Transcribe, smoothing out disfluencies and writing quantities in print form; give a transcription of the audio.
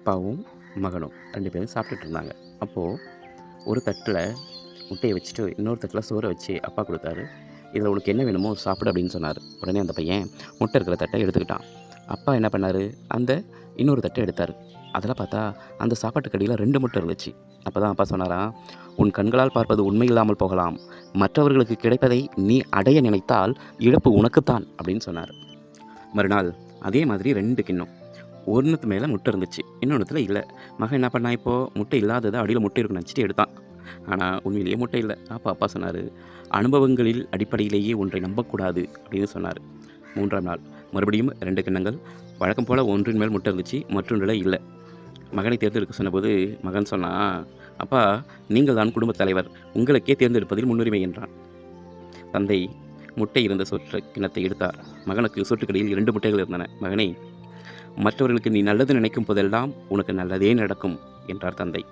அப்பாவும் மகனும் 2 பேரும் சாப்பிட்டுட்டு இருந்தாங்க. அப்போது ஒரு தட்டில் முட்டையை வச்சுட்டு இன்னொரு தட்டில் சோறை வச்சு அப்பா கொடுத்தாரு. "இதில் உனக்கு என்ன வேணுமோ சாப்பிடு" அப்படின்னு சொன்னார். உடனே அந்த பையன் முட்டை இருக்கிற தட்டை எடுத்துக்கிட்டான். அப்பா என்ன பண்ணார், அந்த இன்னொரு தட்டை எடுத்தார். அதில் பார்த்தா அந்த சாப்பாட்டுக்கு அடியில் 2 முட்டை இருந்துச்சு. அப்போ தான் அப்பா சொன்னாராம், "உன் கண்களால் பார்ப்பது உண்மை இல்லாமல் போகலாம். மற்றவர்களுக்கு கிடைப்பதை நீ அடைய நினைத்தால் இழப்பு உனக்குத்தான்" அப்படின்னு சொன்னார். மறுநாள் அதே மாதிரி 2 கிண்ணம். ஒன்னுத்து மேலே முட்டை இருந்துச்சு, இன்னொன்னுத்துல இல்ல. மகன் என்ன பண்ணான், இப்போது முட்டை இல்லாததை அடியில் முட்டை இருக்குன்னு நினச்சிட்டு எடுத்தான். ஆனால் உண்மையிலேயே முட்டை இல்லை. அப்போ அப்பா சொன்னார், "அனுபவங்களில் அடிப்படையிலேயே ஒன்றை நம்பக்கூடாது" அப்படின்னு சொன்னார். 3ஆம் நாள் மறுபடியும் 2 கிண்ணங்கள். வழக்கம் போல் ஒன்றின் மேல் முட்டை இருந்துச்சு, மற்றொன்றில் இல்லை. மகனை தேர்ந்தெடுக்க சொன்னபோது மகன் சொன்னான், "அப்பா, நீங்கள் தான் குடும்பத் தலைவர், உங்களுக்கே தேர்ந்தெடுப்பதில் முன்னுரிமை" என்றான். தந்தை முட்டை இருந்த சொற்ற கிண்ணத்தை எடுத்தார். மகனுக்கு சொற்றுக்கடியில் 2 முட்டைகள் இருந்தன. "மகனே, மற்றவர்களுக்கு நீ நல்லது நினைக்கும் போதெல்லாம் உனக்கு நல்லதே நடக்கும்" என்றார் தந்தை.